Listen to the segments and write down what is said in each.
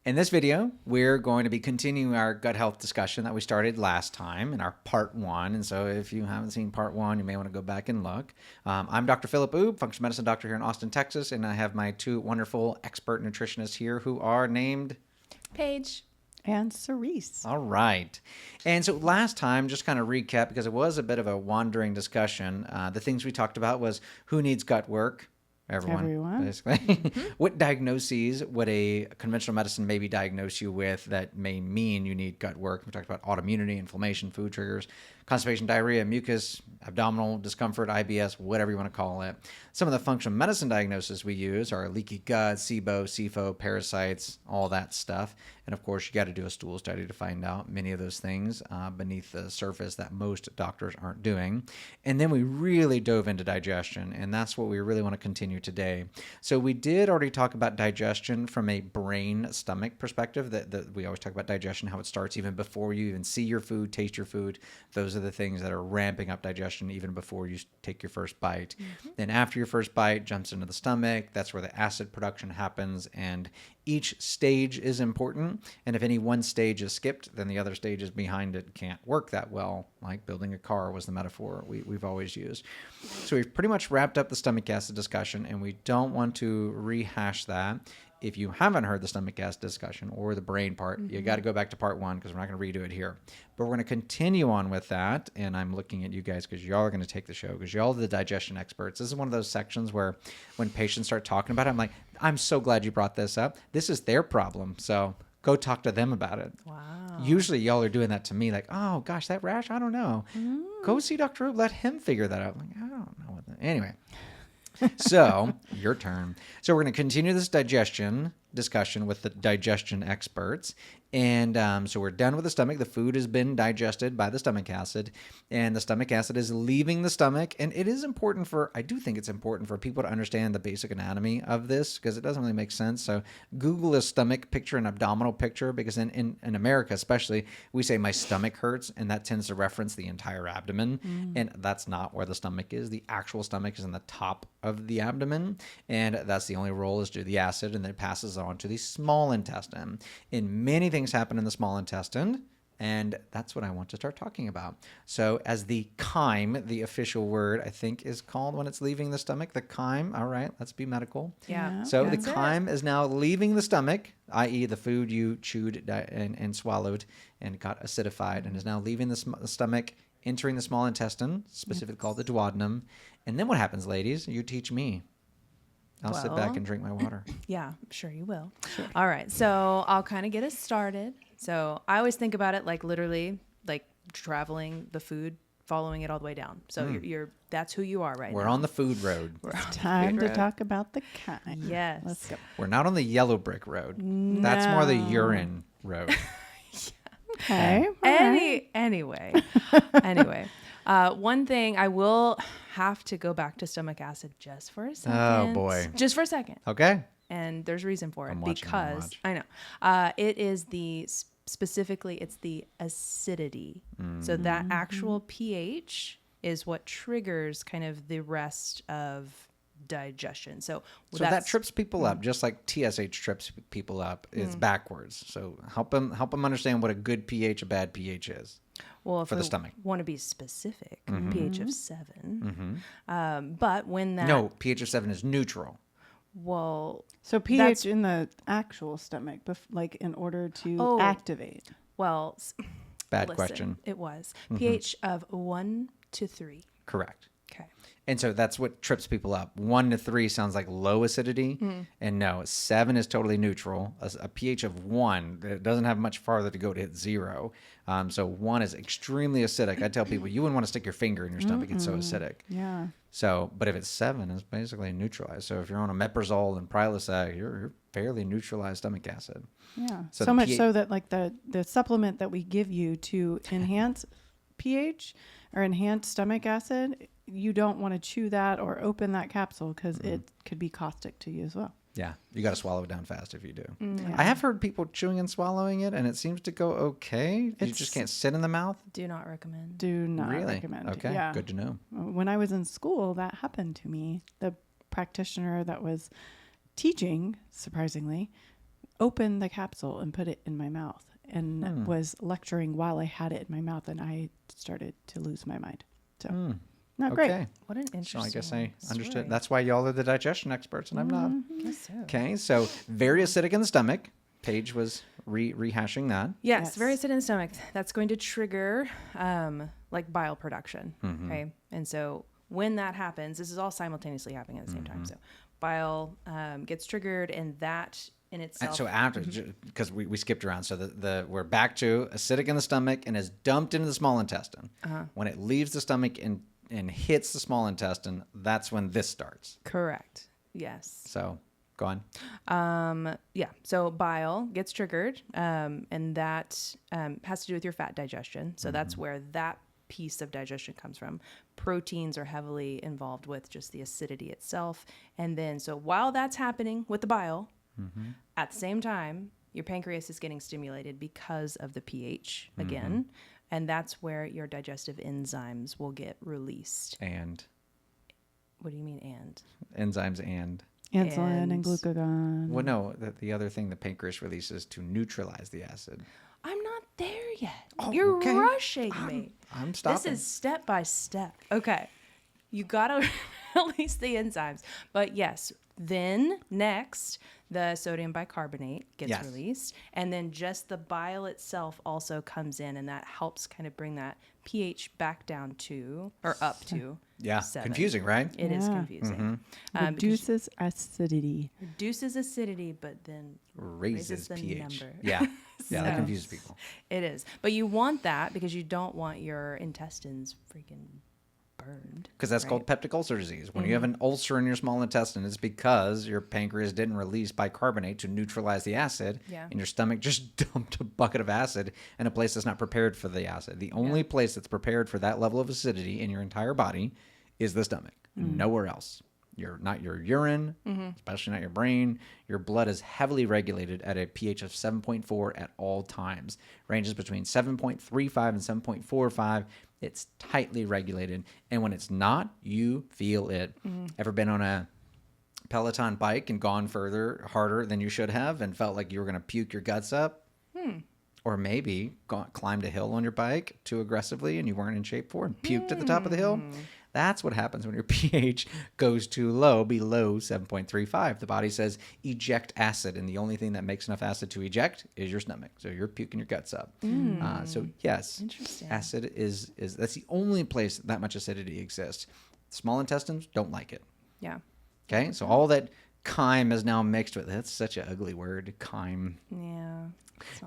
In this video, we're going to be continuing our gut health discussion that we started last time in our part 1. And so if you haven't seen part 1, you may want to go back and look. I'm Dr. Philip Oubre, functional medicine doctor here in Austin, Texas, and I have my 2 wonderful expert nutritionists here who are named Paige and Cerise. All right. And so last time, just kind of recap, because it was a bit of a wandering discussion, the things we talked about was who needs gut work? Everyone. Basically. What diagnoses would a conventional medicine maybe diagnose you with that may mean you need gut work? We talked about autoimmunity, inflammation, food triggers, constipation, diarrhea, mucus, abdominal discomfort, IBS, whatever you want to call it. Some of the functional medicine diagnoses we use are leaky gut, SIBO, SIFO, parasites, all that stuff. And of course, you got to do a stool study to find out many of those things beneath the surface that most doctors aren't doing. And then we really dove into digestion, and that's what we really want to continue today. So we did already talk about digestion from a brain-stomach perspective. That we always talk about digestion, how it starts even before you even see your food, taste your food. Those are the things that are ramping up digestion even before you take your first bite. Then after your first bite, jumps into the stomach. That's where the acid production happens, and each stage is important. And if any one stage is skipped, then the other stages behind it can't work that well. Like building a car was the metaphor we've always used. So we've pretty much wrapped up the stomach acid discussion, and we don't want to rehash that. If you haven't heard the stomach acid discussion or the brain part, you got to go back to part 1 because we're not going to redo it here. But we're going to continue on with that. And I'm looking at you guys because y'all are going to take the show because y'all are the digestion experts. This is one of those sections where when patients start talking about it, I'm like, I'm so glad you brought this up. This is their problem. So go talk to them about it. Wow. Usually y'all are doing that to me like, oh, gosh, that rash, I don't know. Go see Dr. Oubre. Let him figure that out. I'm like, I don't know what that. Anyway. So, your turn. So, we're going to continue this digestion discussion with the digestion experts. And so we're done with the stomach. The food has been digested by the stomach acid, and the stomach acid is leaving the stomach. And it is important I do think it's important for people to understand the basic anatomy of this because it doesn't really make sense. So Google a stomach picture, an abdominal picture, because in America especially, we say my stomach hurts, and that tends to reference the entire abdomen. And that's not where the stomach is. The actual stomach is in the top of the abdomen, and that's the only role is to the acid, and then it passes on to the small intestine. And many things happen in the small intestine, and that's what I want to start talking about. So as the chyme, the official word, I think, is called when it's leaving the stomach, the chyme. All right, let's be medical. Yeah. So the chyme is now leaving the stomach, i.e. the food you chewed and swallowed and got acidified, and is now leaving the stomach, entering the small intestine, specifically called the duodenum. And then what happens, ladies? You teach me. I'll sit back and drink my water. Yeah, I'm sure you will. Sure. All right. So I'll kind of get us started. So I always think about it like literally like traveling the food, following it all the way down. So you're that's who you are right now. We're on the food road. It's time to talk about the chyme. Yes. Let's go. We're not on the yellow brick road. No. That's more the urine road. Okay. Anyway. One thing I will have to go back to stomach acid just for a second. Oh, boy. Just for a second. Okay. And there's reason for it Watch. I know it is specifically it's the acidity. So that actual pH is what triggers kind of the rest of digestion. So that trips people up, just like TSH trips people up. It's backwards. So help them understand what a good pH, a bad pH is. Well, for the stomach, want to be specific, pH of 7. But when that no, pH of 7 is neutral. Well, so pH in the actual stomach, like in order to activate. Well, bad question. It was pH of 1 to 3. Correct. Okay. And so that's what trips people up. 1 to 3 sounds like low acidity. And no, 7 is totally neutral. A pH of 1, it doesn't have much farther to go to hit 0. So 1 is extremely acidic. I tell people, you wouldn't want to stick your finger in your stomach. It's so acidic. Yeah. So, but if it's 7, it's basically neutralized. So if you're on omeprazole and Prilosec, you're fairly neutralized stomach acid. Yeah. So much so that like the supplement that we give you to enhance pH or enhance stomach acid, you don't want to chew that or open that capsule because it could be caustic to you as well. Yeah, you got to swallow it down fast if you do. Yeah. I have heard people chewing and swallowing it, and it seems to go okay. You just can't sit in the mouth. Do not recommend. Do not really? recommend. Okay, yeah. Good to know. When I was in school, that happened to me. The practitioner that was teaching, surprisingly, opened the capsule and put it in my mouth and was lecturing while I had it in my mouth, and I started to lose my mind. So not great. What an interesting So I guess I understood. story. That's why y'all are the digestion experts and I'm not. Guess so. Okay, so very acidic in the stomach. Paige was rehashing that. Yes, very acidic in the stomach. That's going to trigger like bile production. Okay. And so when that happens, this is all simultaneously happening at the same time. So bile gets triggered, and that in itself. So after, because we skipped around, so we're back to acidic in the stomach and is dumped into the small intestine. When it leaves the stomach and hits the small intestine, that's when this starts. Correct. Yes. So go on. Yeah. So bile gets triggered, and that has to do with your fat digestion. So that's where that piece of digestion comes from. Proteins are heavily involved with just the acidity itself. And then, so while that's happening with the bile, at the same time, your pancreas is getting stimulated because of the pH again. And that's where your digestive enzymes will get released. And? What do you mean and? Insulin and glucagon. Well, no, the other thing the pancreas releases to neutralize the acid. I'm not there yet. Oh, You're okay. rushing me. I'm stopping. This is step by step. Okay. You got to release the enzymes. But yes, then next, the sodium bicarbonate gets released. And then just the bile itself also comes in, and that helps kind of bring that pH back down to, or up to. Yeah, 7. Confusing, right? It is confusing. Reduces acidity. Reduces acidity, but then Raises the pH. number. Yeah, yeah, that So- confuses people. It is. But you want that because you don't want your intestines freaking burned. Because that's called peptic ulcer disease. When you have an ulcer in your small intestine, it's because your pancreas didn't release bicarbonate to neutralize the acid, and your stomach just dumped a bucket of acid in a place that's not prepared for the acid. The only place that's prepared for that level of acidity in your entire body is the stomach. Nowhere else. Not your urine, especially not your brain. Your blood is heavily regulated at a pH of 7.4 at all times. Ranges between 7.35 and 7.45. It's tightly regulated. And when it's not, you feel it. Ever been on a Peloton bike and gone harder than you should have and felt like you were going to puke your guts up? Or maybe climbed a hill on your bike too aggressively and you weren't in shape for it and puked at the top of the hill? That's what happens when your pH goes too low, below 7.35. The body says, eject acid, and the only thing that makes enough acid to eject is your stomach. So you're puking your guts up. So yes, acid is that's the only place that much acidity exists. Small intestines don't like it. Yeah. Okay, so all that chyme is now mixed with, that's such an ugly word, chyme. Yeah.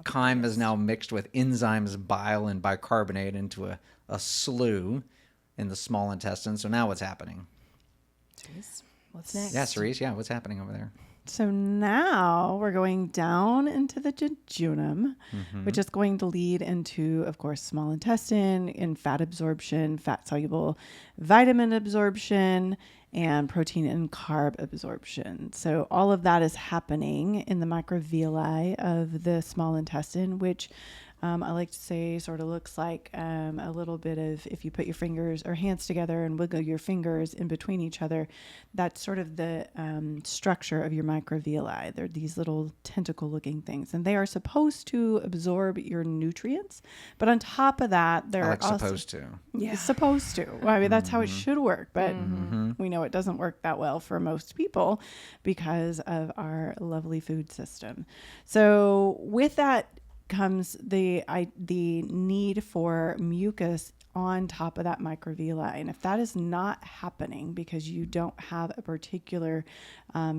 Chyme is now mixed with enzymes, bile, and bicarbonate into a slew in the small intestine. So now what's happening? Cerise, what's next? Yeah, Cerise, what's happening over there? So now we're going down into the jejunum, which is going to lead into, of course, small intestine and fat absorption, fat soluble vitamin absorption, and protein and carb absorption. So all of that is happening in the microvilli of the small intestine, which I like to say sort of looks like a little bit of, if you put your fingers or hands together and wiggle your fingers in between each other, that's sort of the structure of your microvilli. They're these little tentacle looking things, and they are supposed to absorb your nutrients. But on top of that, they're also supposed to. Yeah, supposed to. Well, I mean, that's how it should work, but we know it doesn't work that well for most people because of our lovely food system. So with that comes the need for mucus on top of that microvilli. And if that is not happening because you don't have a particular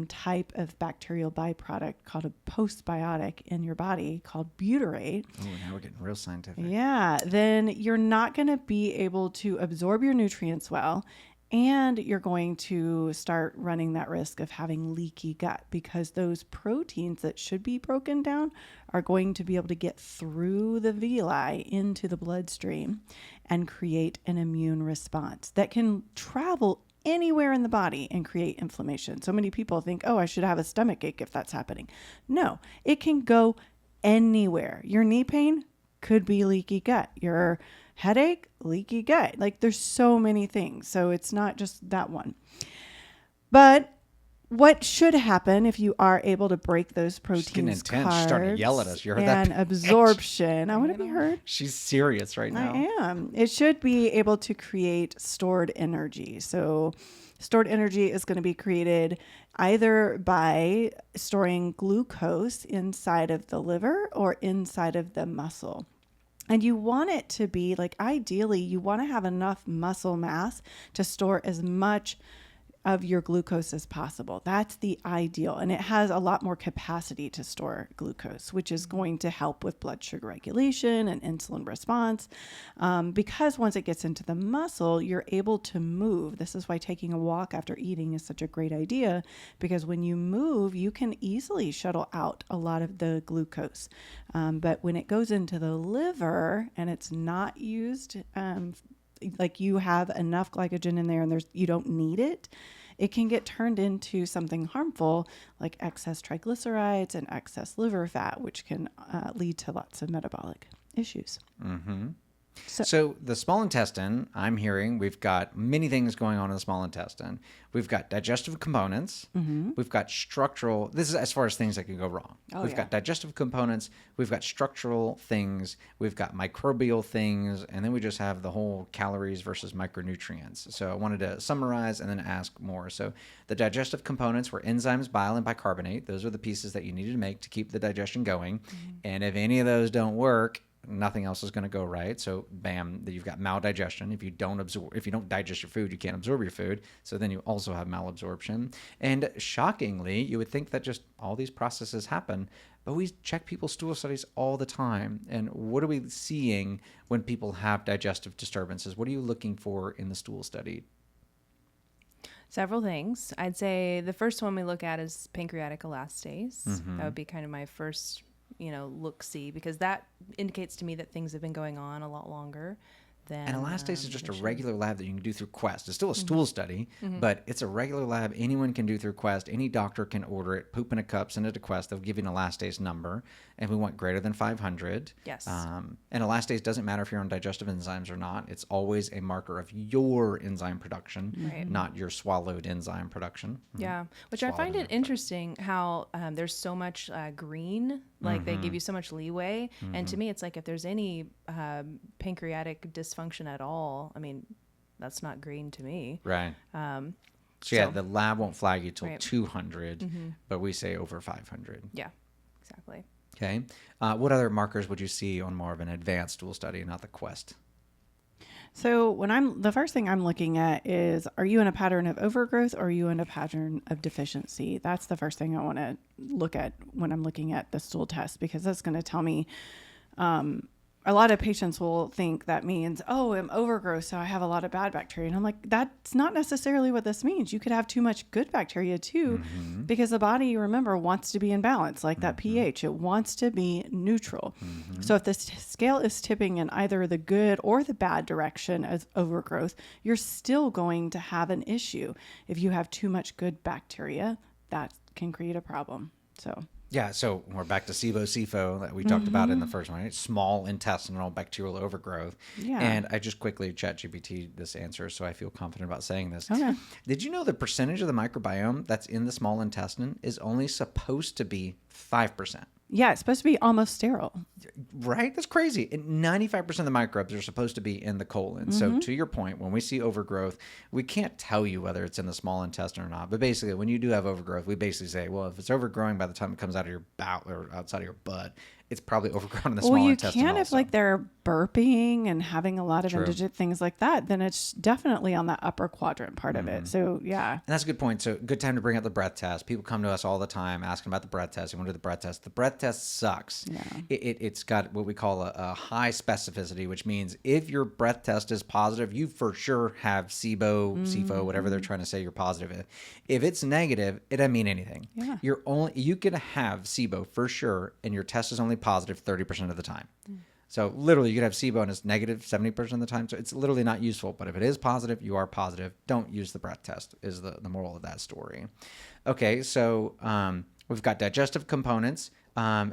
type of bacterial byproduct called a postbiotic in your body called butyrate. Oh, now we're getting real scientific. Yeah, then you're not going to be able to absorb your nutrients well. And you're going to start running that risk of having leaky gut because those proteins that should be broken down are going to be able to get through the villi into the bloodstream and create an immune response that can travel anywhere in the body and create inflammation. So many people think, oh, I should have a stomach ache if that's happening. No, it can go anywhere. Your knee pain could be leaky gut. Your headache, leaky gut. Like there's so many things. So it's not just that one. But what should happen if you are able to break those proteins, She's getting intense. She's starting to yell at us. You heard and that? absorption. I want to be heard. She's serious right now. I am. It should be able to create stored energy. So stored energy is going to be created either by storing glucose inside of the liver or inside of the muscle. And you want it to be like, ideally, you want to have enough muscle mass to store as much of your glucose as possible. That's the ideal. And it has a lot more capacity to store glucose, which is going to help with blood sugar regulation and insulin response. Because once it gets into the muscle, you're able to move. This is why taking a walk after eating is such a great idea, because when you move, you can easily shuttle out a lot of the glucose. But when it goes into the liver and it's not used, like you have enough glycogen in there and you don't need it, it can get turned into something harmful like excess triglycerides and excess liver fat, which can lead to lots of metabolic issues. Mm-hmm. So the small intestine, I'm hearing we've got many things going on in the small intestine. We've got digestive components. Mm-hmm. We've got structural. This is as far as things that can go wrong. We've got digestive components. We've got structural things. We've got microbial things. And then we just have the whole calories versus micronutrients. So I wanted to summarize and then ask more. So the digestive components were enzymes, bile, and bicarbonate. Those are the pieces that you needed to make to keep the digestion going. Mm-hmm. And if any of those don't work, nothing else is going to go right. So bam, you've got maldigestion. If you don't digest your food, you can't absorb your food. So then you also have malabsorption. And shockingly, you would think that just all these processes happen, but we check people's stool studies all the time. And what are we seeing when people have digestive disturbances? What are you looking for in the stool study? Several things. I'd say the first one we look at is pancreatic elastase. Mm-hmm. That would be kind of my first look-see, because that indicates to me that things have been going on a lot longer than... And elastase is just a regular lab that you can do through Quest. It's still a stool study, but it's a regular lab anyone can do through Quest. Any doctor can order it, poop in a cup, send it to Quest. They'll give you an elastase number, and we want greater than 500. Yes. And elastase doesn't matter if you're on digestive enzymes or not. It's always a marker of your enzyme production, not your swallowed enzyme production. Yeah, which I find it interesting how there's so much green, like they give you so much leeway. And to me, it's like if there's any pancreatic dysfunction at all, I mean, that's not green to me. Right. So the lab won't flag you till 200, but we say over 500. Yeah, exactly. Okay. What other markers would you see on more of an advanced stool study, not the Quest? So the first thing I'm looking at is, are you in a pattern of overgrowth or are you in a pattern of deficiency? That's the first thing I want to look at when I'm looking at the stool test, because that's going to tell me, a lot of patients will think that means, oh, I'm overgrowth, so I have a lot of bad bacteria. And I'm like, that's not necessarily what this means. You could have too much good bacteria too, because the body, remember, wants to be in balance, like that pH. It wants to be neutral. So if the scale is tipping in either the good or the bad direction as overgrowth, you're still going to have an issue. If you have too much good bacteria, that can create a problem. Yeah, so we're back to SIBO that we talked about in the first one, right? Small intestinal bacterial overgrowth. Yeah. And I just quickly ChatGPT this answer, so I feel confident about saying this. Okay. Did you know the percentage of the microbiome that's in the small intestine is only supposed to be 5%? Yeah, it's supposed to be almost sterile. Right? That's crazy. And 95% of the microbes are supposed to be in the colon. So to your point, when we see overgrowth, we can't tell you whether it's in the small intestine or not. But basically, when you do have overgrowth, we basically say, well, if it's overgrowing by the time it comes out of your bowel or outside of your butt, it's probably overgrown in the small intestine. Well, you can if like they're burping and having a lot of indigent things like that, then it's definitely on that upper quadrant part of it. So yeah. And that's a good point. So good time to bring up the breath test. People come to us all the time asking about the breath test. They want to do the breath test. The breath test sucks. Yeah. It's got what we call a high specificity, which means if your breath test is positive, you for sure have SIBO, whatever they're trying to say you're positive in. If it's negative, it doesn't mean anything. Yeah. You can have SIBO for sure, and your test is only positive 30% of the time. So literally you could have SIBO and it's negative 70% of the time. So it's literally not useful, but if it is positive, you are positive. Don't use the breath test is the moral of that story. Okay. So, we've got digestive components.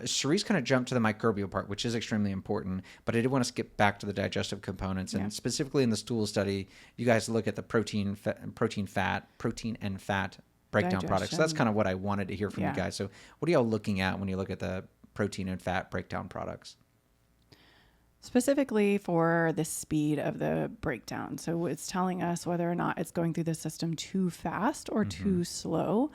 Cerise kind of jumped to the microbial part, which is extremely important, but I did want to skip back to the digestive components. And specifically in the stool study, you guys look at the protein and fat breakdown products. So that's kind of what I wanted to hear from you guys. So what are y'all looking at when you look at the protein and fat breakdown products? Specifically for the speed of the breakdown. So it's telling us whether or not it's going through the system too fast or too slow.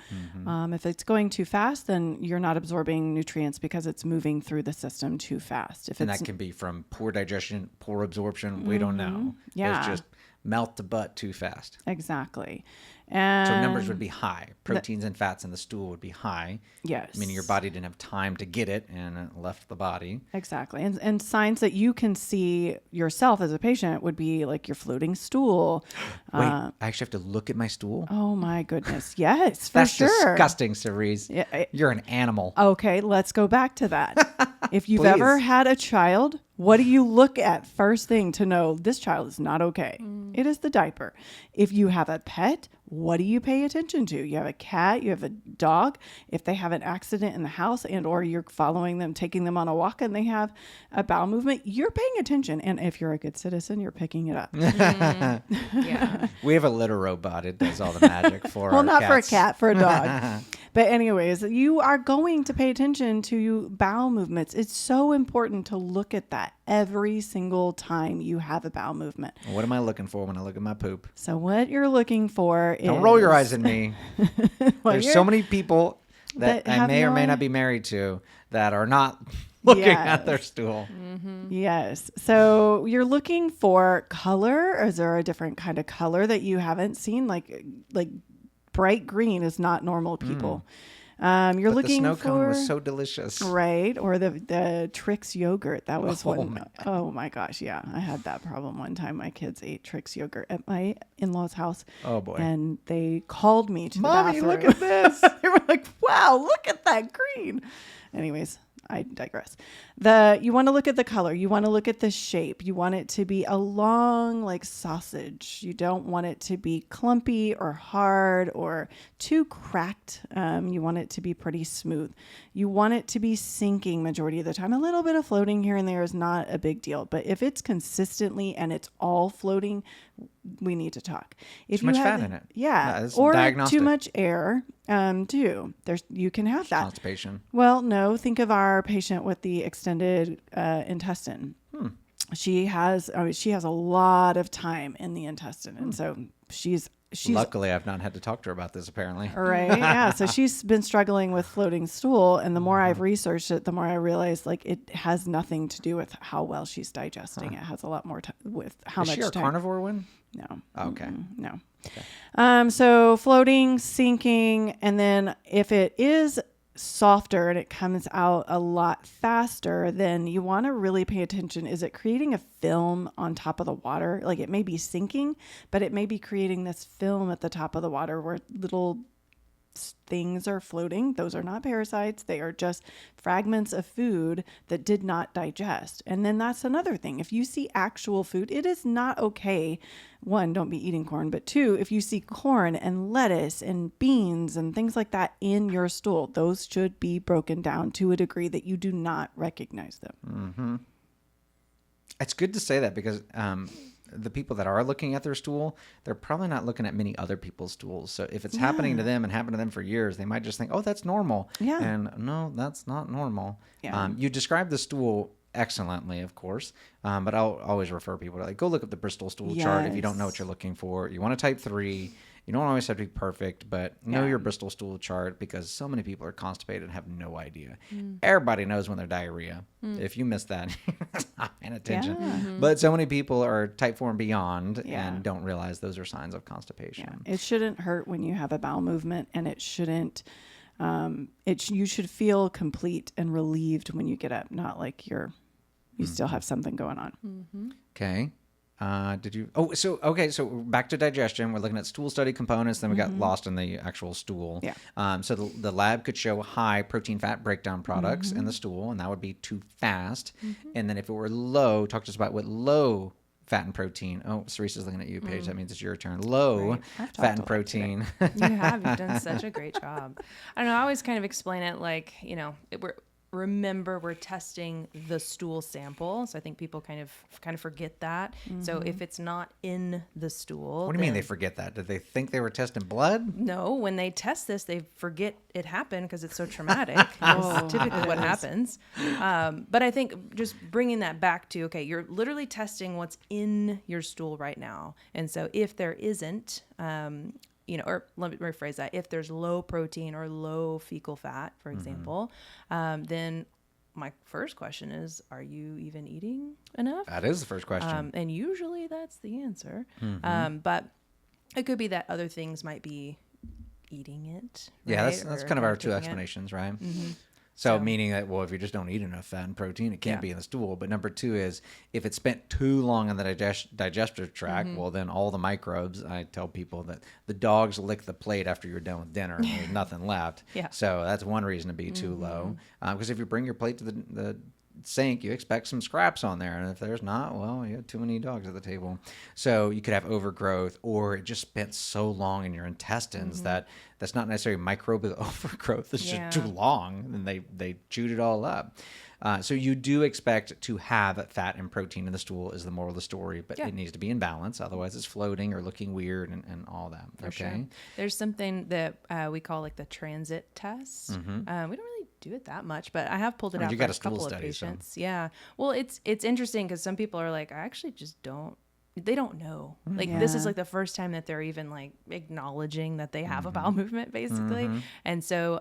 If it's going too fast, then you're not absorbing nutrients because it's moving through the system too fast. And that can be from poor digestion, poor absorption. We don't know. Yeah. It's just melt the butt too fast. Exactly. And so numbers would be high. Proteins and fats in the stool would be high. Yes. Meaning your body didn't have time to get it and it left the body. Exactly. And signs that you can see yourself as a patient would be like your floating stool. Wait, I actually have to look at my stool? Oh my goodness. Yes, for That's sure. disgusting, Cerise. Yeah, You're an animal. Okay, let's go back to that. If you've ever had a child, what do you look at first thing to know this child is not okay? It is the diaper. If you have a pet, what do you pay attention to? You have a cat, you have a dog. If they have an accident in the house and or you're following them, taking them on a walk and they have a bowel movement, you're paying attention. And if you're a good citizen, you're picking it up. Yeah. We have a litter robot. It does all the magic for Well, our not cats. for a cat, for a dog. But anyways, you are going to pay attention to bowel movements. It's so important to look at that every single time you have a bowel movement. What am I looking for when I look at my poop? So what you're looking for is... Don't roll your eyes at me. Well, There's so many people that I may or may no- not be married to that are not looking at their stool. Yes. So you're looking for color. Is there a different kind of color that you haven't seen? Like bright green is not normal people. You're But looking the snow for... cone was so delicious. Right. Or the Trix yogurt. That was Oh, one. man. Oh my gosh. Yeah. I had that problem one time. My kids ate Trix yogurt at my in-laws' house. Oh, boy. And they called me to Mommy, the look bathroom. at this. They were like, wow, look at that green. Anyways, I digress. You want to look at the color. You want to look at the shape. You want it to be a long, like sausage. You don't want it to be clumpy or hard or too cracked. You want it to be pretty smooth. You want it to be sinking majority of the time. A little bit of floating here and there is not a big deal. But if it's consistently and it's all floating, we need to talk. If Too much fat in it. Yeah. That's Or diagnostic. too much air, too. You can have that. Constipation. Well, no. Think of our patient with the extended intestine. She has a lot of time in the intestine, and so she's Luckily, I've not had to talk to her about this, apparently. right. Yeah. So she's been struggling with floating stool, and the more I've researched it, the more I realize like it has nothing to do with how well she's digesting. It has a lot more with how Is much she a time. carnivore one? No. Oh, okay. No. So floating, sinking, and then if it is softer and it comes out a lot faster, then you want to really pay attention. Is it creating a film on top of the water? Like it may be sinking, but it may be creating this film at the top of the water where little things are floating. Those are not parasites. They are just fragments of food that did not digest. And then that's another thing. If you see actual food, it is not okay. One, don't be eating corn. But two, if you see corn and lettuce and beans and things like that in your stool, those should be broken down to a degree that you do not recognize them. It's good to say that because the people that are looking at their stool, they're probably not looking at many other people's stools. So if it's happening to them and happened to them for years, they might just think, oh, that's normal. Yeah. And no, that's not normal. Yeah. You described the stool excellently, of course. But I'll always refer people to like, go look up the Bristol stool chart if you don't know what you're looking for. You want a type 3. You don't always have to be perfect, but know your Bristol stool chart because so many people are constipated and have no idea. Everybody knows when they're diarrhea. If you miss that, you're not paying attention. Yeah. But so many people are type 4 and beyond and don't realize those are signs of Yeah. constipation. It shouldn't hurt when you have a bowel movement, and it shouldn't. You should feel complete and relieved when you get up, not like you still have something going on. Okay. So back to digestion. We're looking at stool study components. Then we got lost in the actual stool. Yeah. So the lab could show high protein fat breakdown products in the stool, and that would be too fast. And then if it were low, talk to us about what low fat and protein. Oh, Cerise is looking at you, Paige. That means it's your turn. Low Right. I've talked fat a and lot protein. You've done such a great job. I don't know. I always kind of explain it like, remember we're testing the stool sample. So I think people kind of forget that. So if it's not in the stool. What do you mean they forget that? Did they think they were testing blood? No, when they test this, they forget it happened because it's so traumatic. That's typically what happens. But I think just bringing that back to, okay, you're literally testing what's in your stool right now. And so if there isn't, or let me rephrase that. If there's low protein or low fecal fat, for example, then my first question is, are you even eating enough? That is the first question. And usually that's the answer. But it could be that other things might be eating it. Right? Yeah, that's kind of our two explanations, right? So meaning that, well, if you just don't eat enough fat and protein, it can't be in the stool. But number two is, if it's spent too long in the digestive tract, well, then all the microbes, I tell people that the dogs lick the plate after you're done with dinner and there's nothing left. So that's one reason to be too low. Because if you bring your plate to the sink, you expect some scraps on there. And if there's not, well, you have too many dogs at the table. So you could have overgrowth, or it just spent so long in your intestines that's not necessarily microbial overgrowth. It's just too long, and they chewed it all up. So you do expect to have fat and protein in the stool is the moral of the story, but it needs to be in balance. Otherwise it's floating or looking weird and all that. For sure. There's something that we call like the transit test. We don't really do it that much, but I have pulled it out for a couple of patients. So. Yeah. Well, it's interesting because some people are like, I actually just don't. They don't know. Like this is like the first time that they're even like acknowledging that they have a bowel movement, basically. And so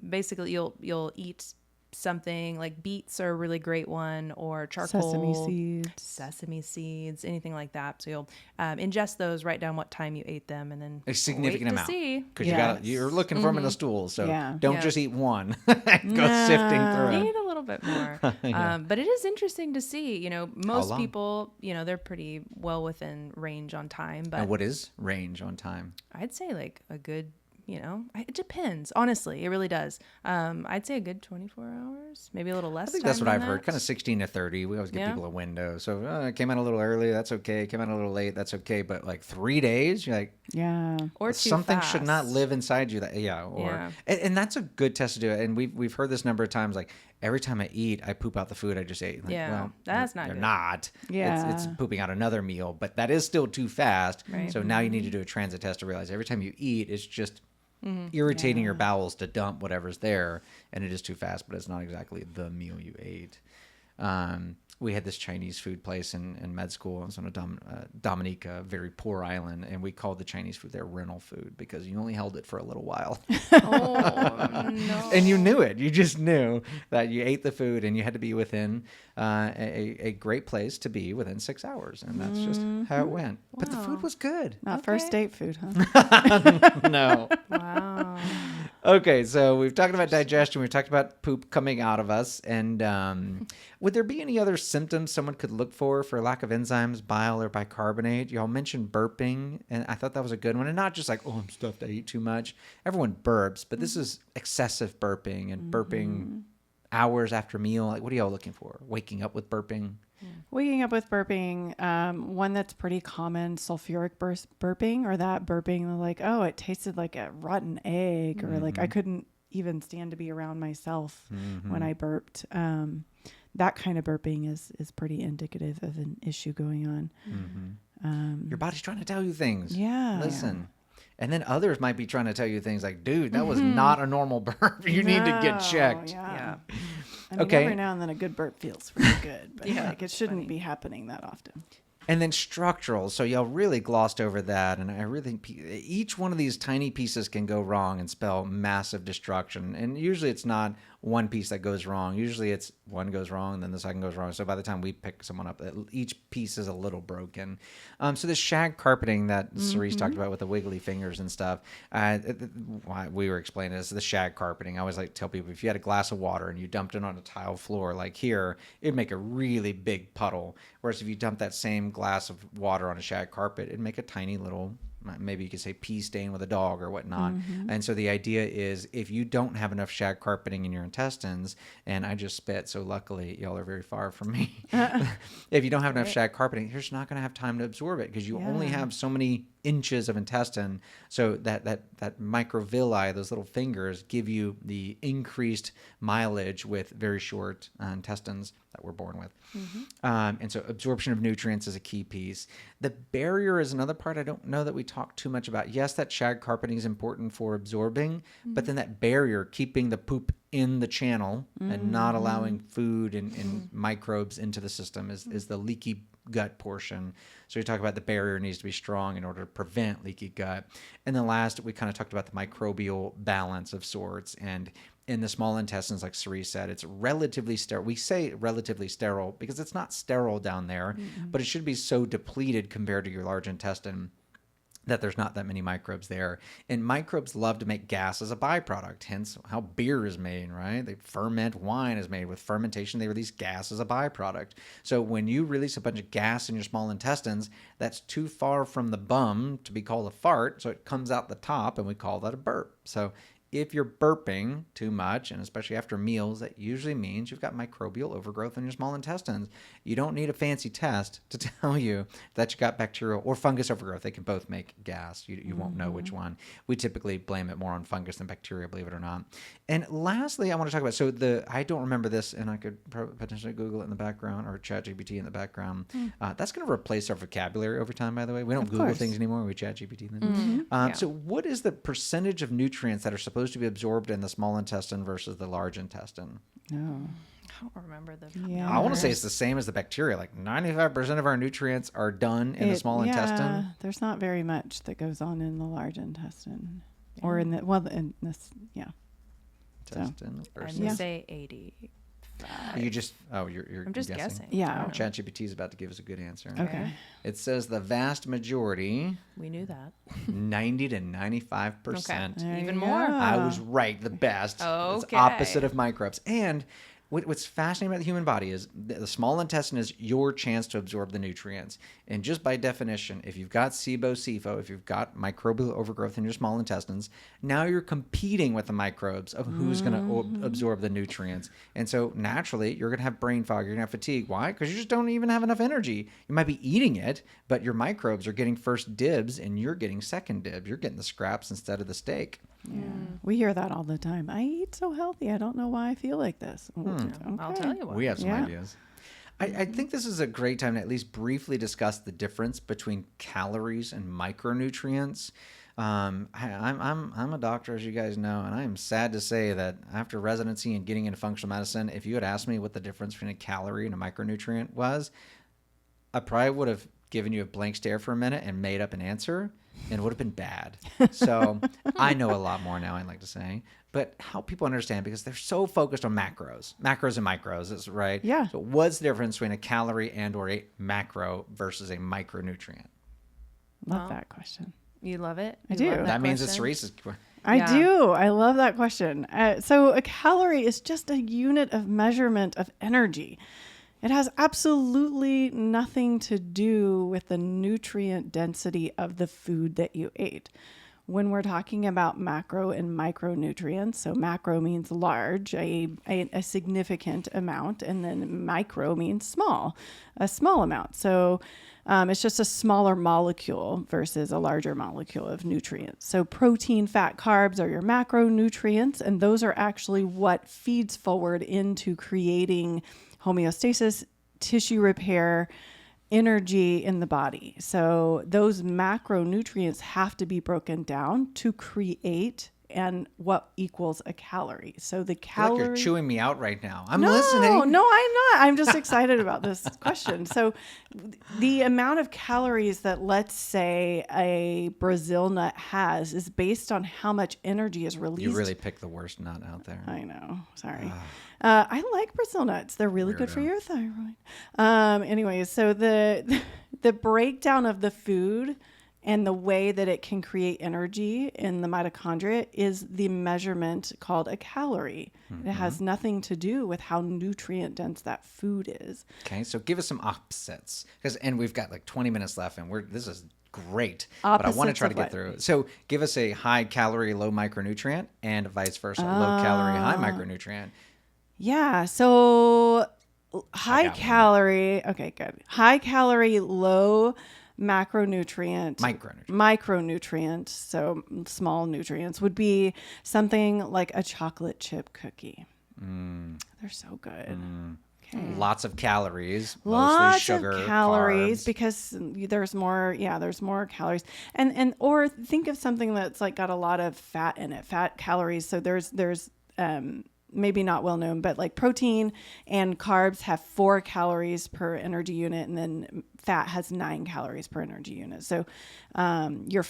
basically you'll eat something like beets are a really great one, or charcoal, sesame seeds, anything like that. So you'll ingest those, write down what time you ate them, and then a significant amount, because you're looking for them in the stool. So don't just eat one. Go sifting through it. Eat a little bit more. But it is interesting to see. Most people, they're pretty well within range on time. But and what is range on time? I'd say like a good. It depends. Honestly, it really does. I'd say a good 24 hours, maybe a little less. I think that's what I've heard. Kind of 16 to 30. We always give people a window. So it came out a little early. That's okay. Came out a little late. That's okay. But like 3 days, you're like, or too something fast. should not live inside you. And that's a good test to do it. And we've heard this number of times. Like every time I eat, I poop out the food I just ate. Like, well, that's not. They're good. not. It's pooping out another meal, but that is still too fast. Right. So now you need to do a transit test to realize every time you eat, it's just irritating your bowels to dump whatever's there, and it is too fast, but it's not exactly the meal you ate. We had this Chinese food place in med school. It was on Dominica, a very poor island, and we called the Chinese food there rental food because you only held it for a little while. No. And you knew it. You just knew that you ate the food and you had to be within a great place to be within 6 hours, and that's just how it went. Wow. But the food was good. Not first date food, huh? No. Wow. Okay, so we've talked about digestion. We've talked about poop coming out of us. And would there be any other symptoms someone could look for lack of enzymes, bile, or bicarbonate? Y'all mentioned burping, and I thought that was a good one. And not just like, I'm stuffed, I eat too much. Everyone burps, but this is excessive burping and burping hours after meal. Like, what are y'all looking for? Waking up with burping? Waking up with burping, one that's pretty common, sulfuric burping, or that burping like, oh, it tasted like a rotten egg, or like I couldn't even stand to be around myself when I burped. That kind of burping is pretty indicative of an issue going on. Your body's trying to tell you things. Yeah. Listen. And then others might be trying to tell you things like, dude, that was not a normal burp. You need to get checked. Yeah. I mean, every now and then a good burp feels really good, but like it shouldn't be happening that often. And then structural. So y'all really glossed over that. And I really think each one of these tiny pieces can go wrong and spell massive destruction. And usually it's not one piece that goes wrong. Usually it's one goes wrong, then the second goes wrong. So by the time we pick someone up, each piece is a little broken. So this shag carpeting that Cerise talked about with the wiggly fingers and stuff, we were explaining this, the shag carpeting. I always like to tell people, if you had a glass of water and you dumped it on a tile floor like here, it'd make a really big puddle. Whereas if you dump that same glass of water on a shag carpet, it'd make a tiny little maybe you could say pee stain with a dog or whatnot. And so the idea is if you don't have enough shag carpeting in your intestines, and I just spit, so luckily y'all are very far from me. If you don't have enough shag carpeting, you're just not going to have time to absorb it because you only have so many inches of intestine. So that microvilli, those little fingers, give you the increased mileage with very short intestines that we're born with. And so absorption of nutrients is a key piece. The barrier is another part I don't know that we talk too much about. Yes, that shag carpeting is important for absorbing, but then that barrier, keeping the poop in the channel and not allowing food and microbes into the system is the leaky gut portion. So we talk about the barrier needs to be strong in order to prevent leaky gut. And then last, we kind of talked about the microbial balance of sorts. And in the small intestines, like Cerise said, it's relatively sterile. We say relatively sterile because it's not sterile down there, but it should be so depleted compared to your large intestine that there's not that many microbes there. And microbes love to make gas as a byproduct, hence how beer is made, right? They ferment, wine is made. With fermentation, they release gas as a byproduct. So when you release a bunch of gas in your small intestines, that's too far from the bum to be called a fart, so it comes out the top, and we call that a burp. So if you're burping too much, and especially after meals, that usually means you've got microbial overgrowth in your small intestines. You don't need a fancy test to tell you that you got bacterial or fungus overgrowth. They can both make gas. You won't know which one. We typically blame it more on fungus than bacteria, believe it or not. And lastly, I want to talk about, I don't remember this, and I could potentially Google it in the background or ChatGPT in the background. That's going to replace our vocabulary over time, by the way. We don't Google things anymore. We ChatGPT them. So what is the percentage of nutrients that are supposed to be absorbed in the small intestine versus the large intestine? I don't remember the I want to say it's the same as the bacteria. Like 95% of our nutrients are done in the small intestine. There's not very much that goes on in the large intestine or in in this, Intestine. I'm going to say 80. You just, you're I'm just guessing. Yeah. ChatGPT is about to give us a good answer. Okay. It says the vast majority. We knew that. 90 to 95%. Okay. Even more. I was right. The best. It's opposite of microbes. And what's fascinating about the human body is the small intestine is your chance to absorb the nutrients. And just by definition, if you've got SIBO, if you've got microbial overgrowth in your small intestines, now you're competing with the microbes of who's going to absorb the nutrients. And so naturally, you're going to have brain fog. You're going to have fatigue. Why? Because you just don't even have enough energy. You might be eating it, but your microbes are getting first dibs and you're getting second dibs. You're getting the scraps instead of the steak. Yeah. We hear that all the time. I eat so healthy. I don't know why I feel like this. Okay. I'll tell you what. We have some ideas. I think this is a great time to at least briefly discuss the difference between calories and micronutrients. I'm a doctor, as you guys know, and I am sad to say that after residency and getting into functional medicine, if you had asked me what the difference between a calorie and a micronutrient was, I probably would have given you a blank stare for a minute and made up an answer, and it would have been bad. So I know a lot more now, I'd like to say, but help people understand because they're so focused on macros and micros, is right? Yeah. So what's the difference between a calorie and or a macro versus a micronutrient? Love that question. You love it? I do. That means it's Cerise's. I do. I love that question. So a calorie is just a unit of measurement of energy. It has absolutely nothing to do with the nutrient density of the food that you ate. When we're talking about macro and micronutrients, so macro means large, a significant amount, and then micro means small, a small amount. So it's just a smaller molecule versus a larger molecule of nutrients. So protein, fat, carbs are your macronutrients, and those are actually what feeds forward into creating homeostasis, tissue repair, energy in the body. So those macronutrients have to be broken down to create and what equals a calorie. So the calorie... I feel like you're chewing me out right now. I'm listening. No, I'm not. I'm just excited about this question. So the amount of calories that, let's say, a Brazil nut has is based on how much energy is released. You really picked the worst nut out there. I know. Sorry. I like Brazil nuts. They're really good for your thyroid. Anyways, so the breakdown of the food and the way that it can create energy in the mitochondria is the measurement called a calorie. Mm-hmm. It has nothing to do with how nutrient dense that food is. Okay, so give us some opposites, and we've got like 20 minutes left, and this is great. But I want to Opposites try to of get what? through. So give us a high calorie, low micronutrient, and vice versa, low calorie, high micronutrient. Yeah. So high got one. calorie. Okay, good. High calorie, low macronutrient. Micronutrient. So small nutrients would be something like a chocolate chip cookie. They're so good. Okay. Lots of calories, mostly Lots sugar, of calories carbs. because there's more calories and or think of something that's like got a lot of fat in it, fat calories. So there's maybe not well known, but like protein and carbs have 4 calories per energy unit, and then fat has 9 calories per energy unit. So your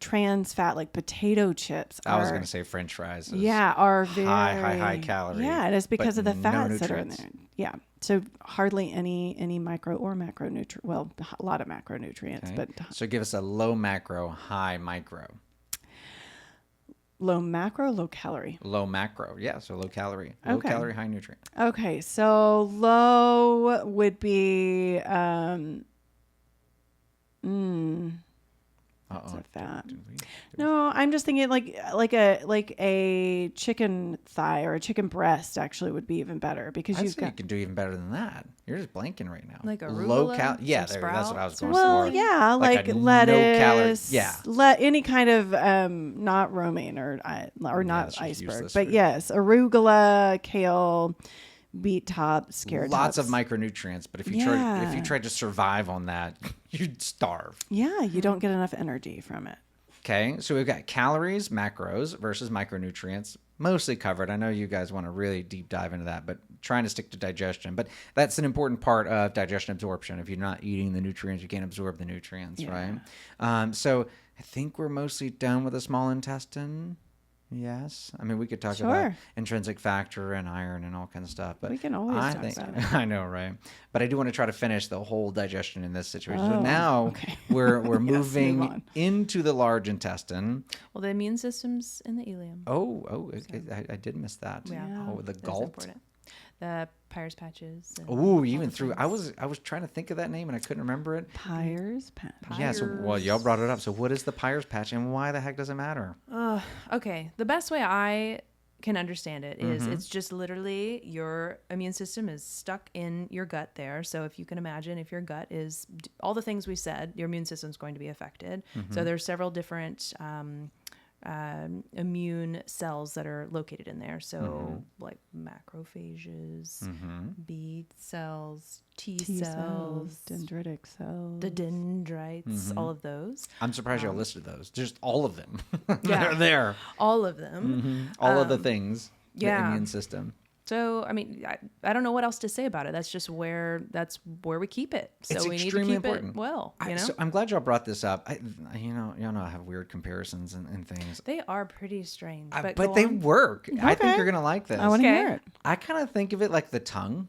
trans fat, like potato chips, I was going to say French fries. are very high calorie. Yeah, it is because of the no fats that are in nutrients. there. Yeah, so hardly any micro or macronutrient. Well, a lot of macronutrients, Okay. but So give us a low macro, high micro. low macro, low calorie. Low macro. Yeah, so low calorie. Low Okay. calorie, high nutrient. Okay, so low would be Uh-oh. a fat. Did we- No, I'm just thinking like a chicken thigh or a chicken breast actually would be even better because I'd you've say got you can do even better than that. You're just blanking right now. Like low arugula, Yeah, some that's what I was sprouts, going well, for. yeah, like a lettuce, no-calorie- yeah. any kind of not romaine or not that's just iceberg, useless but food. yes, arugula, kale, beet tops, carrot Lots tops. of micronutrients, but if you Yeah. tried to survive on that, you'd starve. Yeah, you don't get enough energy from it. Okay, so we've got calories, macros versus micronutrients, mostly covered. I know you guys want to really deep dive into that, but trying to stick to digestion. But that's an important part of digestion absorption. If you're not eating the nutrients, you can't absorb the nutrients, Yeah. right? So I think we're mostly done with the small intestine. Yes. I mean, we could talk about Sure. intrinsic factor and iron and all kinds of stuff, but We can always I talk think about it. I know, right? But I do want to try to finish the whole digestion in this situation. So Oh, now okay. we're Yes, move moving on. into the large intestine. Well, the immune system's in the ileum. I did miss that. Yeah. Oh, the That's galt. important. The Peyer's patches. and Oh, all even the through. things. I was trying to think of that name and I couldn't remember it. Pyres patch. Yeah. So well, y'all brought it up. So what is the Peyer's patch and why the heck does it matter? Okay, the best way I can understand it is it's just literally your immune system is stuck in your gut there. So if you can imagine, if your gut is all the things we said, your immune system is going to be affected. So there's several different immune cells that are located in there. So like macrophages, B cells, T cells, dendritic cells. the dendrites, all of those. I'm surprised y'all listed those. Just all of them. Yeah. They're there. All of them. All of the things. yeah. The immune system. So, I mean, I don't know what else to say about it. That's just where we keep it. So It's we need to extremely keep important. it well, you know? So I'm glad y'all brought this up. Y'all know I have weird comparisons and things. They are pretty strange, But go they on. work. I think Okay. you're going to like this. I want to Okay. hear it. I kind of think of it like the tongue.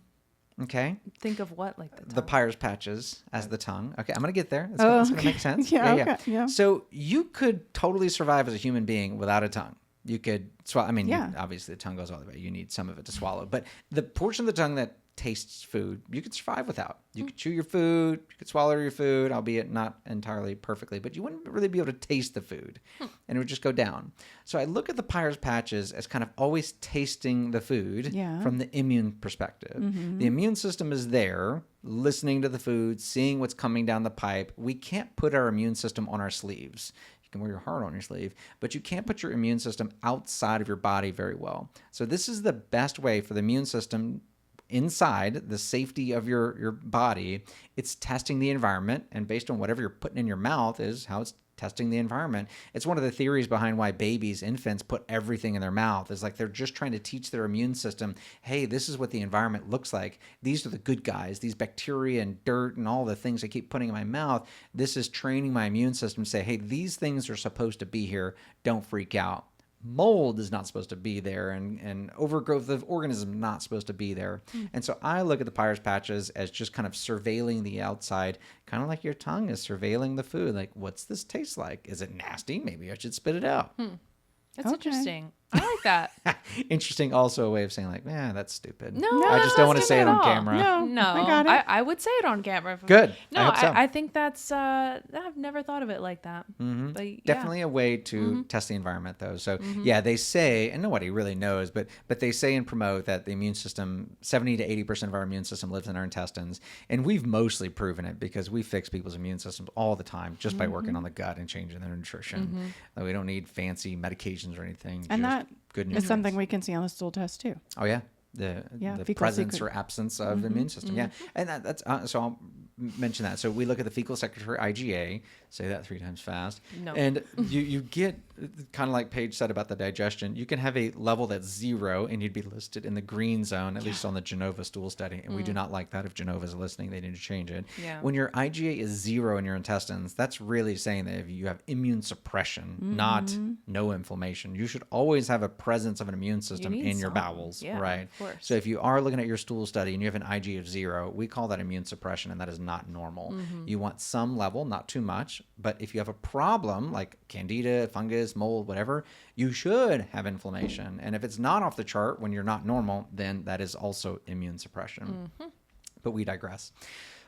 Okay. Think of what, like the The tongue? Peyer's patches as the tongue. Okay, I'm gonna get there. It's Oh, gonna okay. make sense. Yeah, okay, yeah. So you could totally survive as a human being without a tongue. You could swallow. I mean, Yeah. obviously the tongue goes all the way. You need some of it to swallow, but the portion of the tongue that tastes food, you could survive without. You could chew your food, you could swallow your food, albeit not entirely perfectly, but you wouldn't really be able to taste the food, and it would just go down. So I look at the Peyer's patches as kind of always tasting the food Yeah. from the immune perspective. The immune system is there, listening to the food, seeing what's coming down the pipe. We can't put our immune system on our sleeves. You can wear your heart on your sleeve, but you can't put your immune system outside of your body very well. So this is the best way for the immune system inside the safety of your body. It's testing the environment, and based on whatever you're putting in your mouth is how it's testing the environment. It's one of the theories behind why babies, infants put everything in their mouth. It's like they're just trying to teach their immune system, hey, this is what the environment looks like. These are the good guys, these bacteria and dirt and all the things I keep putting in my mouth. This is training my immune system to say, hey, these things are supposed to be here. Don't freak out. Mold is not supposed to be there, and overgrowth of organisms not supposed to be there. And so I look at the Peyer's patches as just kind of surveilling the outside, kind of like your tongue is surveilling the food. Like, what's this taste like? Is it nasty? Maybe I should spit it out. That's Okay. interesting. I like that. Interesting. Also a way of saying like, yeah, that's stupid. No, I just don't want to say it on camera. No, I got it. I would say it on camera. Good. No, I hope so. I think that's. I've never thought of it like that. Mm-hmm. But, yeah. Definitely a way to test the environment, though. So yeah, they say, and nobody really knows, but they say and promote that the immune system, 70 to 80% of our immune system lives in our intestines, and we've mostly proven it because we fix people's immune systems all the time just by working on the gut and changing their nutrition. We don't need fancy medications or anything. And just that good is nutrients. something we can see on the stool test too. Oh yeah, the fecal presence secret. or absence of the immune system. Yeah, and that's so I'll mention that. So we look at the fecal secretory IgA. Say that 3 times fast. No. And you get kind of like Paige said about the digestion. You can have a level that's 0, and you'd be listed in the green zone, at least on the Genova stool study. And we do not like that. If Genova is listening, they need to change it. Yeah. When your IgA is 0 in your intestines, that's really saying that if you have immune suppression, not no inflammation. You should always have a presence of an immune system need in your some. bowels, Yeah, right? of course. So if you are looking at your stool study and you have an IgA of 0, we call that immune suppression, and that is not normal. You want some level, not too much. But if you have a problem like candida, fungus, mold, whatever, you should have inflammation. And if it's not off the chart when you're not normal, then that is also immune suppression. But we digress.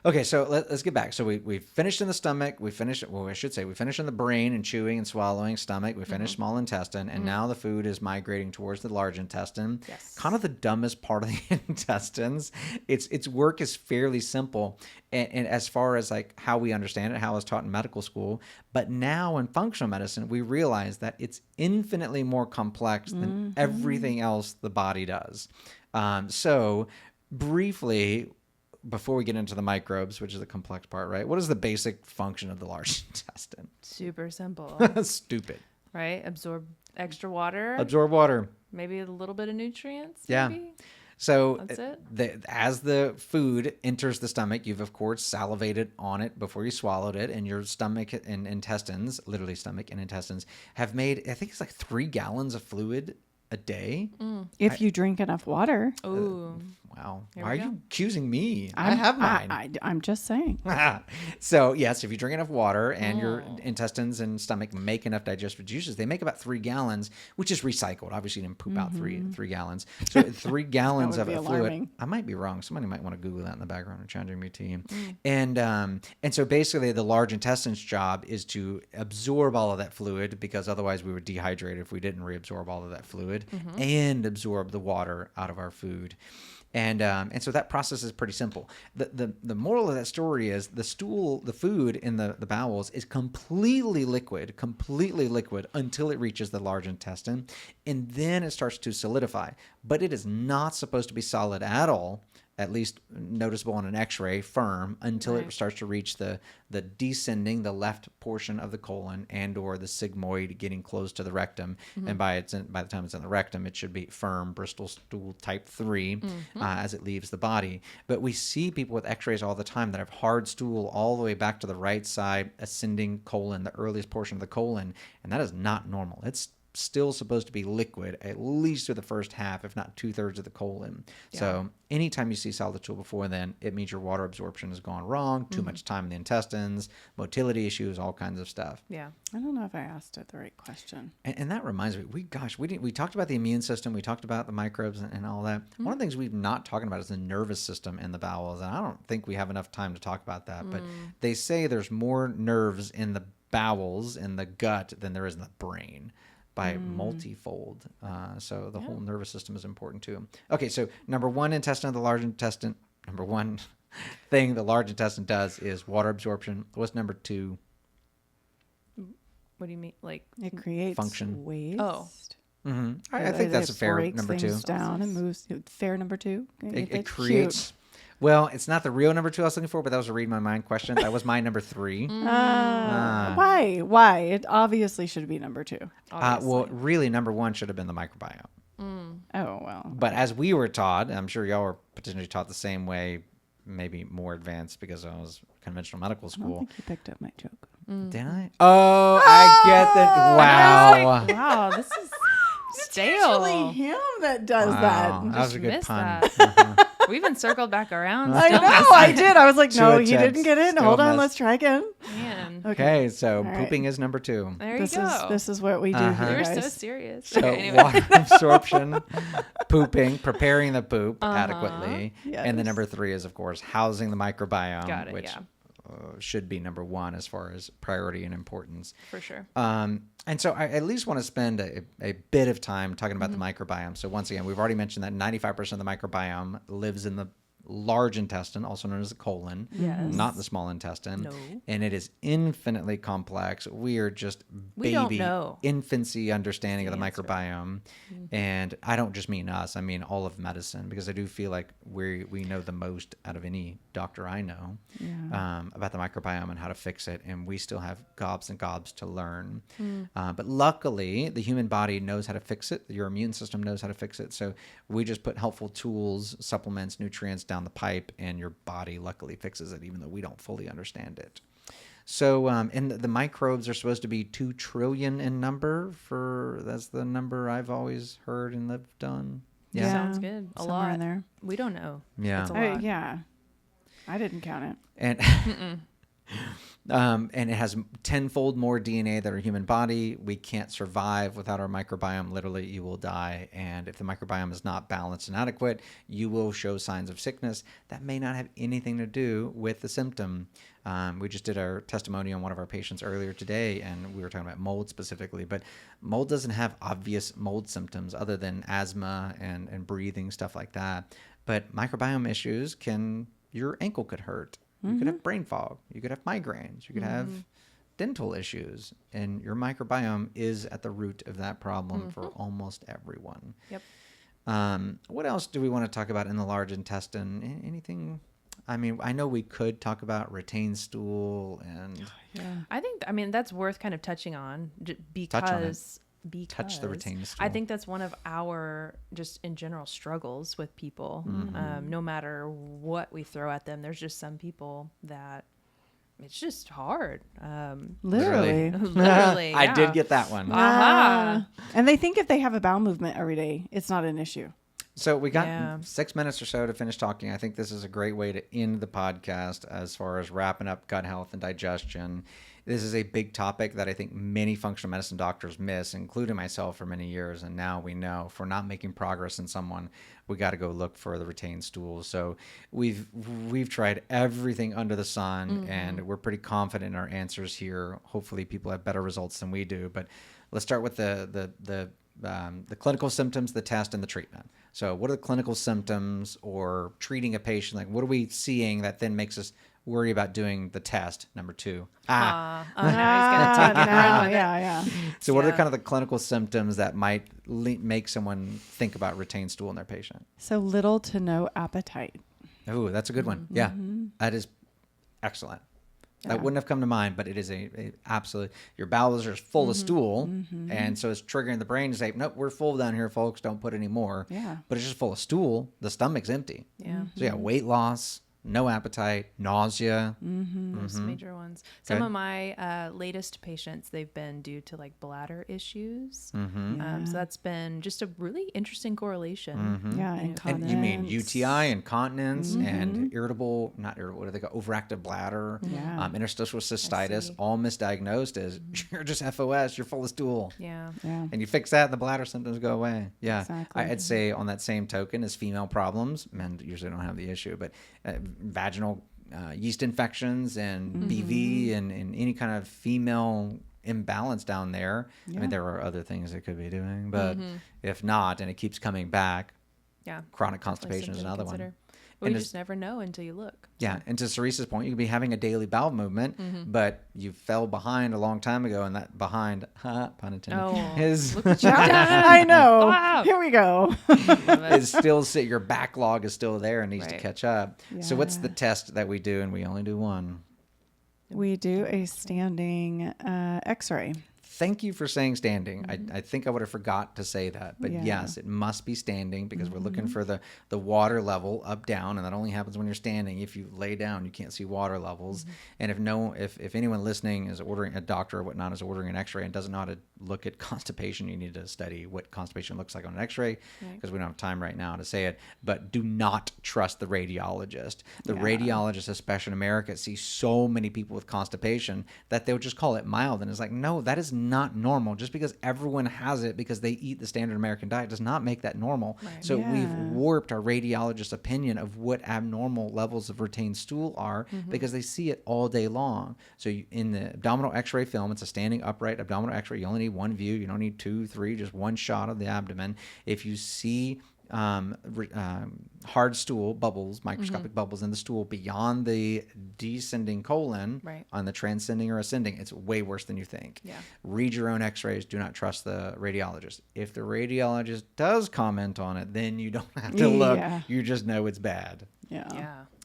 Okay, so let's get back. So we finished in the stomach. We finished in the brain and chewing and swallowing, stomach. We finished small intestine. And now the food is migrating towards the large intestine. Yes. Kind of the dumbest part of the intestines. Its work is fairly simple. And as far as like how we understand it, how it's taught in medical school. But now in functional medicine, we realize that it's infinitely more complex than everything else the body does. So briefly, before we get into the microbes, which is the complex part, right? What is the basic function of the large intestine? Super simple, Stupid. right? Absorb extra water. Absorb water. Maybe a little bit of nutrients. Yeah. Maybe? So That's it. as the food enters the stomach, you've of course salivated on it before you swallowed it, and your stomach and intestines, literally stomach and intestines, have made, I think it's like 3 gallons of fluid a day. If you drink enough water. Ooh. Wow. Here Why we are go. you accusing me? I have mine. I'm just saying. So yes, if you drink enough water and your intestines and stomach make enough digestive juices, they make about 3 gallons, which is recycled. Obviously, you didn't poop out 3 gallons. So 3 gallons That of would a be fluid. alarming. I might be wrong. Somebody might want to Google that in the background and challenging me to you. And so basically, the large intestine's job is to absorb all of that fluid, because otherwise we would dehydrate if we didn't reabsorb all of that fluid and absorb the water out of our food. And so that process is pretty simple. The moral of that story is the food in the bowels is completely liquid until it reaches the large intestine, and then it starts to solidify. But it is not supposed to be solid at all, at least noticeable on an X-ray, firm, until it starts to reach the descending, the left portion of the colon, and or the sigmoid, getting close to the rectum. And by the time it's in the rectum, it should be firm, Bristol stool type 3 as it leaves the body. But we see people with X-rays all the time that have hard stool all the way back to the right side, ascending colon, the earliest portion of the colon, and that is not normal. It's still supposed to be liquid, at least through the first half, if not 2/3 of the colon. Yeah. So anytime you see solid stool before then, it means your water absorption has gone wrong, too much time in the intestines, motility issues, all kinds of stuff. Yeah. I don't know if I asked it the right question. And that reminds me, we talked about the immune system, we talked about the microbes and all that. One of the things we've not talking about is the nervous system in the bowels, and I don't think we have enough time to talk about that. But they say there's more nerves in the bowels, in the gut, than there is in the brain. By multifold. So the whole nervous system is important too. Okay, so number one intestine of the large intestine, number one thing the large intestine does is water absorption. What's number 2? What do you mean? Like It creates function. waste. Oh. I think that's a fair breaks number 2. things down and moves. Fair number 2. It creates... Well, it's not the real number 2 I was looking for, but that was a read my mind question. That was my number 3. Why? It obviously should be number 2. Well, really, number 1 should have been the microbiome. Oh, well. But as we were taught, I'm sure y'all were potentially taught the same way, maybe more advanced because I was conventional medical I don't school. think you picked up my joke. Did I? Oh, I get that. Wow. wow, this is stale. Him that does Wow. That was a good missed pun. that. We even circled back around. I know, I did. I was like, Two no, he attempts, didn't get in. still Hold on, missed. let's try again. Man. Okay, so right. pooping is number 2. There you go. This is what we do Uh-huh. here, You're guys. so serious. So Anyway. water absorption, pooping, preparing the poop adequately. Yes. And then number 3 is, of course, housing the microbiome, Got it, which yeah. should be number 1 as far as priority and importance. For sure. And so I at least want to spend a bit of time talking about the microbiome. So once again, we've already mentioned that 95% of the microbiome lives in the large intestine, also known as the colon, Yes. not the small intestine. No. And it is infinitely complex. We are just We don't baby, know. infancy understanding of the Answer. microbiome. And I don't just mean us, I mean all of medicine, because I do feel like we know the most out of any doctor I know about the microbiome and how to fix it. And we still have gobs and gobs to learn. But luckily, the human body knows how to fix it. Your immune system knows how to fix it. So we just put helpful tools, supplements, nutrients down the pipe, and your body luckily fixes it, even though we don't fully understand it. So, and the microbes are supposed to be 2 trillion in number. That's the number I've always heard and lived on. Yeah. Sounds good. A Somewhere lot. in there. We don't know. Yeah. It's a lot. Yeah. I didn't count it. And and it has tenfold more DNA than our human body. We can't survive without our microbiome. Literally, you will die. And if the microbiome is not balanced and adequate, you will show signs of sickness that may not have anything to do with the symptom. We just did our testimony on one of our patients earlier today, and we were talking about mold specifically. But mold doesn't have obvious mold symptoms other than asthma and breathing, stuff like that. But microbiome issues your ankle could hurt. You could have brain fog. You could have migraines. You could have dental issues. And your microbiome is at the root of that problem for almost everyone. Yep. What else do we want to talk about in the large intestine? Anything? I mean, I know we could talk about retained stool and I think, that's worth kind of touching on because touch the retained stool. I think that's one of our just in general struggles with people. No matter what we throw at them, there's just some people that it's just hard. Literally. Literally. I yeah. did get that one. And they think if they have a bowel movement every day, it's not an issue. So we got 6 minutes or so to finish talking. I think this is a great way to end the podcast as far as wrapping up gut health and digestion. This is a big topic that I think many functional medicine doctors miss, including myself for many years. And now we know if we're not making progress in someone, we got to go look for the retained stool. So we've tried everything under the sun, and we're pretty confident in our answers here. Hopefully people have better results than we do. But let's start with the clinical symptoms, the test, and the treatment. So what are the clinical symptoms or treating a patient? Like, what are we seeing that then makes us worry about doing the test? Number 2. Now he's going to take it and run with it. Yeah. So what are kind of the clinical symptoms that might make someone think about retained stool in their patient? So little to no appetite. Oh, that's a good one. Yeah, that is excellent. That wouldn't have come to mind, but it is a absolute. Your bowels are full of stool, and so it's triggering the brain to say, "Nope, we're full down here, folks. Don't put any more." Yeah. But it's just full of stool. The stomach's empty. Yeah. So you got weight loss, no appetite, nausea. Those major ones. Some of my latest patients, they've been due to like bladder issues. So that's been just a really interesting correlation. Yeah, And you mean UTI, incontinence, and what do they call overactive bladder, interstitial cystitis, all misdiagnosed as you're just FOS, you're full of stool. Yeah. And you fix that, and the bladder symptoms go away. Yeah. Exactly. I'd say on that same token as female problems, men usually don't have the issue, but vaginal yeast infections and BV and any kind of female imbalance down there. I mean, there are other things it could be doing, but if not, and it keeps coming back, chronic constipation is another one. Well, you just never know until you look. Yeah, and to Cerise's point, you could be having a daily bowel movement, but you fell behind a long time ago, and that behind, pun intended, is I know. Wow. Here we go. is still your backlog is still there and needs to catch up. So what's the test that we do, and we only do one? We do a standing X-ray. Thank you for saying standing. I think I would have forgot to say that. But yes, it must be standing because we're looking for the water level up, down. And that only happens when you're standing. If you lay down, you can't see water levels. And if anyone listening is ordering, a doctor or whatnot is ordering an x-ray and doesn't know how to look at constipation, you need to study what constipation looks like on an x-ray because we don't have time right now to say it. But do not trust the radiologist. The radiologist, especially in America, sees so many people with constipation that they'll just call it mild. And it's like, no, that is not normal. Just because everyone has it because they eat the standard American diet does not make that normal. Right. So we've warped our radiologist's opinion of what abnormal levels of retained stool are because they see it all day long. So in the abdominal x-ray film, it's a standing upright abdominal x-ray. You only need one view. You don't need 2, 3, just one shot of the abdomen. If you see hard stool bubbles, microscopic bubbles in the stool beyond the descending colon on the transcending or ascending, it's way worse than you think. Read your own x-rays. Do not trust the radiologist. If the radiologist does comment on it, then you don't have to look. You just know it's bad.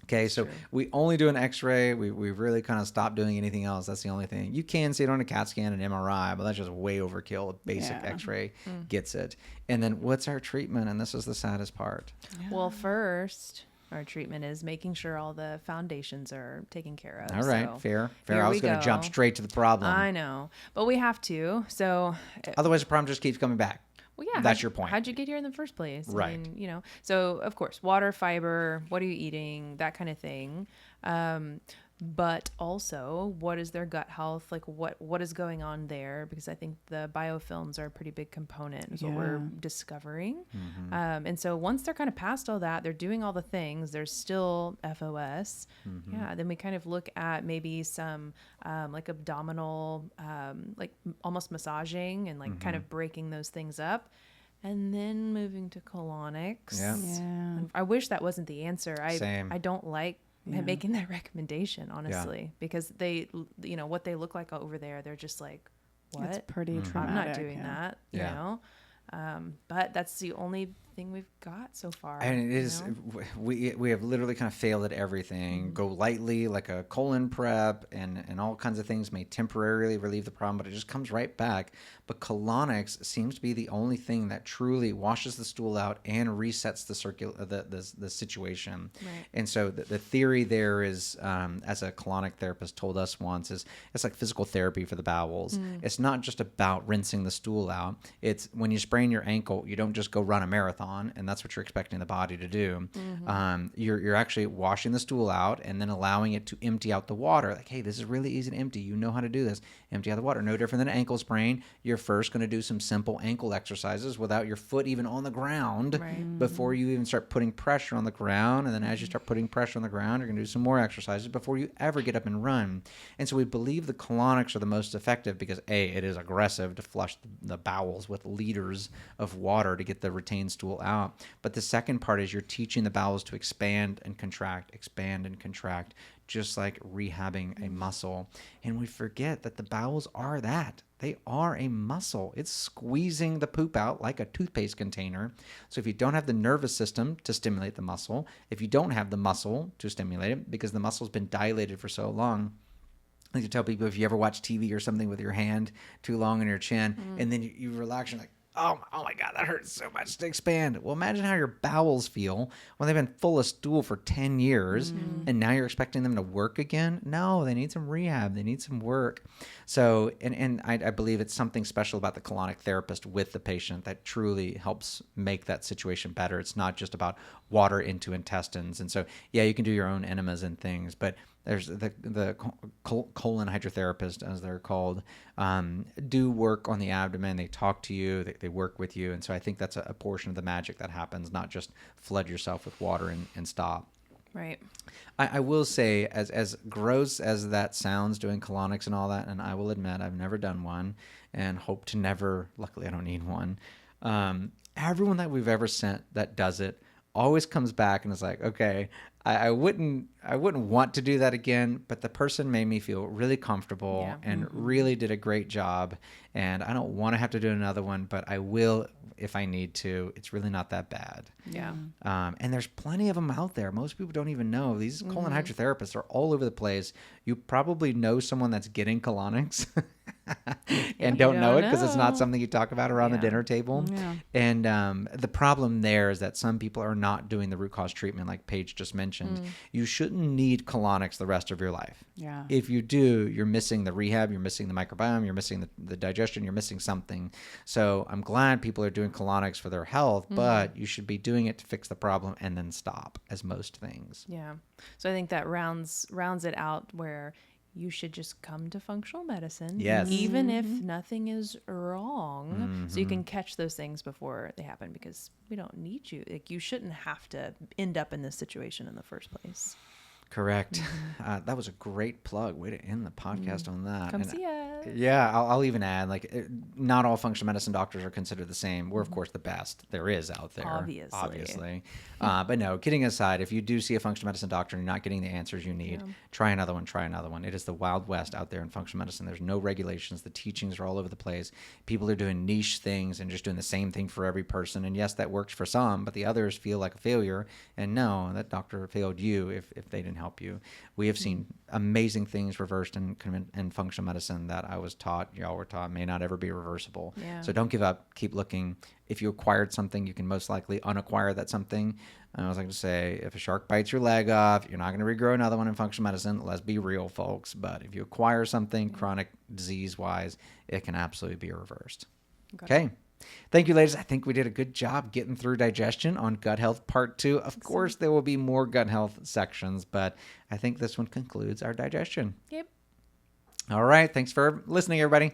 Okay, so we only do an x-ray. We really kind of stopped doing anything else. That's the only thing. You can see it on a CAT scan and MRI, but that's just way overkill. A basic x-ray gets it. And then what's our treatment? And this is the saddest part. Well, first, our treatment is making sure all the foundations are taken care of. All right, fair. I was going to jump straight to the problem. I know, but we have to. So otherwise, the problem just keeps coming back. Well, yeah. That's your point. How'd you get here in the first place? Right. I mean, so of course, water, fiber, what are you eating, that kind of thing. But also, what is their gut health? Like, what is going on there? Because I think the biofilms are a pretty big component, is what we're discovering. And so once they're kind of past all that, they're doing all the things, there's still FOS. Then we kind of look at maybe some like abdominal, like almost massaging and like kind of breaking those things up. And then moving to colonics. I wish that wasn't the answer. I don't like making that recommendation, honestly, because they, what they look like over there, they're just like, what? It's pretty traumatic. I'm not doing that, you know? But that's the only thing we've got so far. And it is, we have literally kind of failed at everything. Go lightly, like a colon prep and all kinds of things may temporarily relieve the problem, but it just comes right back. But colonics seems to be the only thing that truly washes the stool out and resets the situation. Right. And so the theory there is, as a colonic therapist told us once, is it's like physical therapy for the bowels. It's not just about rinsing the stool out. It's when you sprain your ankle, you don't just go run a marathon, and that's what you're expecting the body to do. You're actually washing the stool out and then allowing it to empty out the water. Like, hey, this is really easy to empty. You know how to do this. Empty out the water. No different than an ankle sprain. You're first going to do some simple ankle exercises without your foot even on the ground before you even start putting pressure on the ground. And then as you start putting pressure on the ground, you're going to do some more exercises before you ever get up and run. And so we believe the colonics are the most effective because A, it is aggressive to flush the bowels with liters of water to get the retained stool out. But the second part is you're teaching the bowels to expand and contract, just like rehabbing a muscle. And we forget that the bowels are that. They are a muscle. It's squeezing the poop out like a toothpaste container. So if you don't have the nervous system to stimulate the muscle, if you don't have the muscle to stimulate it, because the muscle's been dilated for so long, I like to tell people, if you ever watch TV or something with your hand too long on your chin, and then you relax, you're like, oh my God, that hurts so much to expand. Well, imagine how your bowels feel when they've been full of stool for 10 years and now you're expecting them to work again. No, they need some rehab. They need some work. So, and I believe it's something special about the colonic therapist with the patient that truly helps make that situation better. It's not just about water into intestines. And so, yeah, you can do your own enemas and things, but there's the colon hydrotherapist, as they're called, do work on the abdomen. They talk to you, they work with you. And so I think that's a portion of the magic that happens, not just flood yourself with water and stop. Right. I will say, as gross as that sounds, doing colonics and all that, and I will admit I've never done one and hope to never, luckily I don't need one. Everyone that we've ever sent that does it always comes back and is like, okay, I wouldn't want to do that again, but the person made me feel really comfortable and really did a great job. And I don't want to have to do another one, but I will if I need to. It's really not that bad. Yeah. And there's plenty of them out there. Most people don't even know. These colon hydrotherapists are all over the place. You probably know someone that's getting colonics. and don't know it because it's not something you talk about around the dinner table. Yeah. And the problem there is that some people are not doing the root cause treatment like Paige just mentioned. You shouldn't need colonics the rest of your life. Yeah. If you do, you're missing the rehab, you're missing the microbiome, you're missing the digestion, you're missing something. So I'm glad people are doing colonics for their health, but you should be doing it to fix the problem and then stop, as most things. Yeah. So I think that rounds it out where you should just come to functional medicine. Yes. Even if nothing is wrong. So you can catch those things before they happen, because we don't need you. Like, you shouldn't have to end up in this situation in the first place. Correct. That was a great plug. Way to end the podcast on that. Come see us. Yeah, I'll even add, not all functional medicine doctors are considered the same. We're, of course, the best there is out there. Obviously. But no, kidding aside, if you do see a functional medicine doctor and you're not getting the answers you need, try another one. It is the Wild West out there in functional medicine. There's no regulations. The teachings are all over the place. People are doing niche things and just doing the same thing for every person. And yes, that works for some, but the others feel like a failure. And no, that doctor failed you if they didn't help you. We have seen amazing things reversed in functional medicine that I was taught, y'all were taught, may not ever be reversible. Yeah. So don't give up. Keep looking. If you acquired something, you can most likely unacquire that something. I was like to say, if a shark bites your leg off, you're not going to regrow another one in functional medicine. Let's be real, folks. But if you acquire something chronic disease-wise, it can absolutely be reversed. Okay. Thank you, ladies. I think we did a good job getting through digestion on gut health part 2. Of course, there will be more gut health sections, but I think this one concludes our digestion. Yep. All right. Thanks for listening, everybody.